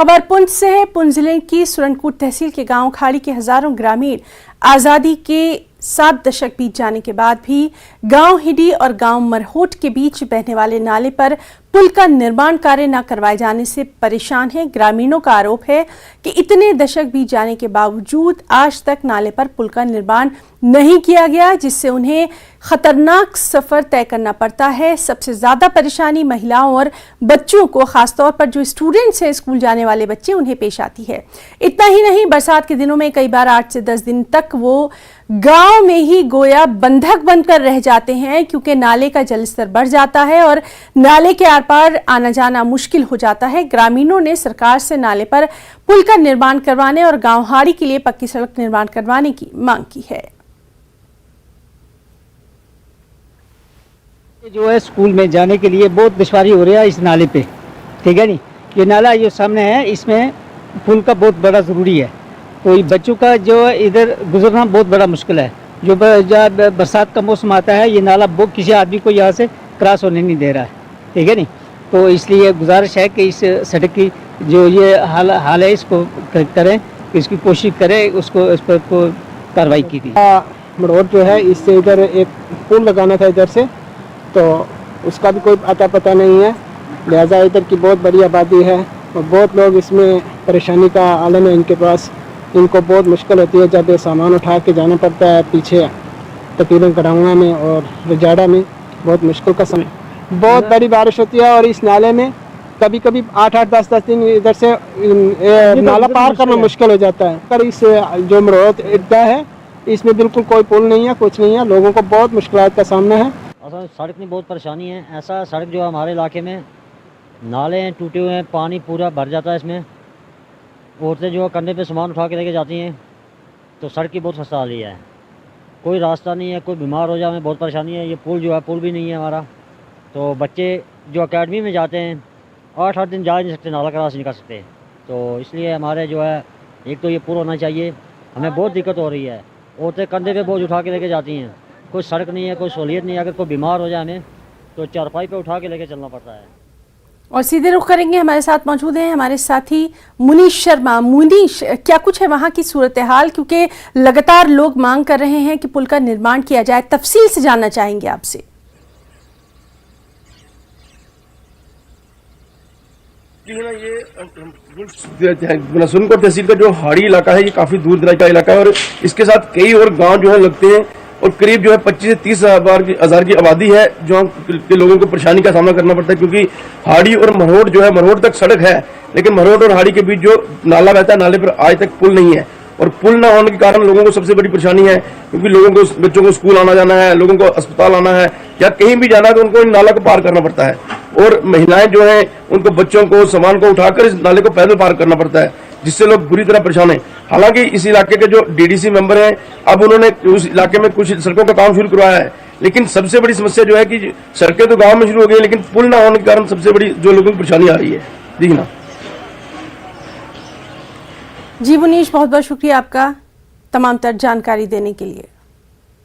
खबर पुंछ से है। पुंछ जिले की सुरनकोट तहसील के गांव खाड़ी के हजारों ग्रामीण आजादी के 7 दशक बीत जाने के बाद भी गांव हिडी और गांव मरहोट के बीच बहने वाले नाले पर पुल का निर्माण कार्य न करवाए जाने से परेशान हैं। ग्रामीणों का आरोप है कि इतने दशक बीत जाने के बावजूद आज तक नाले पर पुल का निर्माण नहीं किया गया, जिससे उन्हें खतरनाक सफर तय करना पड़ता है। सबसे ज्यादा परेशानी महिलाओं और बच्चों को, खासतौर पर जो स्टूडेंट्स हैं, स्कूल जाने वाले बच्चे, उन्हें पेश आती है। इतना ही नहीं, बरसात के दिनों में कई बार 8 से 10 दिन तक वो गांव में ही गोया बंधक बनकर रह जाते हैं, क्योंकि नाले का जलस्तर बढ़ जाता है और नाले के आर पार आना जाना मुश्किल हो जाता है। ग्रामीणों ने सरकार से नाले पर पुल का निर्माण करवाने और गांव हाड़ी के लिए पक्की सड़क निर्माण करवाने की मांग की है। जो है स्कूल में जाने के लिए बहुत दुश्वारी हो रही है इस नाले पे, ठीक है नहीं। ये नाला जो सामने है, इसमें पुल का बहुत बड़ा ज़रूरी है, तो बच्चों का जो इधर गुजरना बहुत बड़ा मुश्किल है। जो जब बरसात का मौसम आता है, ये नाला वो किसी आदमी को यहाँ से क्रॉस होने नहीं दे रहा है, ठीक है नहीं। तो इसलिए गुजारिश है कि इस सड़क की जो ये हाल है, इसको करें, इसकी कोशिश करें, उसको इस पर कार्रवाई की थी। मड़ोर जो है, इससे इधर एक पुल लगाना था इधर से, तो उसका भी कोई अता पता नहीं है। लिहाजा इधर की बहुत बड़ी आबादी है और बहुत लोग इसमें परेशानी का आलम है इनके पास। इनको बहुत मुश्किल होती है जब ये सामान उठा के जाना पड़ता है पीछे तकरीबन कड़ाऊँगा में और रजाड़ा में। बहुत मुश्किल का समय, बहुत बड़ी बारिश होती है और इस नाले में कभी कभी 8-8, 10-10 दिन इधर से नाला पार करना मुश्किल हो जाता है। पर इस जो मरोत ईदगाह है, इसमें बिल्कुल कोई पुल नहीं है, कुछ नहीं है। लोगों को बहुत मुश्किलात का सामना है। सड़क में बहुत परेशानी है। ऐसा सड़क जो है हमारे इलाके में नाले हैं, टूटे हुए हैं, पानी पूरा भर जाता है इसमें। औरतें जो कंधे पे सामान उठा के लेके जाती हैं, तो सड़क की बहुत खस्ताहाली है। कोई रास्ता नहीं है, कोई बीमार हो जाए, हमें बहुत परेशानी है। ये पुल जो है, पुल भी नहीं है हमारा, तो बच्चे जो एकेडमी में जाते हैं 8-8 दिन जा नहीं सकते, नाला क्रॉस नहीं कर सकते। तो इसलिए हमारे जो है, एक तो ये पुल होना चाहिए। हमें बहुत दिक्कत हो रही है। औरतें कंधे पे बोझ उठा के लेके जाती हैं, कोई सड़क नहीं है, कोई सहूलियत नहीं है। अगर कोई बीमार हो जाए हमें, तो चारपाई पे उठा के लेके चलना पड़ता है। और सीधे रुख करेंगे, हमारे साथ मौजूद हैं हमारे साथी मुनीश शर्मा। मुनीश, क्या कुछ है वहां की सूरत हाल, क्योंकि लगातार लोग मांग कर रहे हैं कि पुल का निर्माण किया जाए, तफसील से जानना चाहेंगे आपसे। ये सुरनकोट तहसील का जो हाड़ी इलाका है, ये काफी दूर दराज का इलाका है और इसके साथ कई और गांव जो है लगते हैं और करीब जो है 25 से 30 हजार की आबादी है, जो के लोगों को परेशानी का सामना करना पड़ता है। क्योंकि हाड़ी और मरहोट जो है, मरहोट तक सड़क है, लेकिन मरहोट और हाड़ी के बीच जो नाला बहता है, नाले पर आज तक पुल नहीं है। और पुल न होने के कारण लोगों को सबसे बड़ी परेशानी है, क्योंकि लोगों को, बच्चों को स्कूल आना जाना है, लोगों को अस्पताल आना है या कहीं भी जाना है, तो उनको इन नाला को पार करना पड़ता है। और महिलाएं जो हैं, उनको बच्चों को, सामान को उठाकर इस नाले को पैदल पार करना पड़ता है, जिससे लोग बुरी तरह परेशान हैं। हालांकि इस इलाके के जो डीडीसी मेंबर हैं, अब उन्होंने उस इलाके में कुछ सड़कों का काम शुरू करवाया है, लेकिन सबसे बड़ी समस्या जो है कि सड़कें तो गांव में शुरू हो गई, लेकिन पुल न होने के कारण सबसे बड़ी जो लोगों की परेशानी आ रही है। जी ना। जी मुनीश, बहुत बहुत शुक्रिया आपका तमाम तर जानकारी देने के लिए।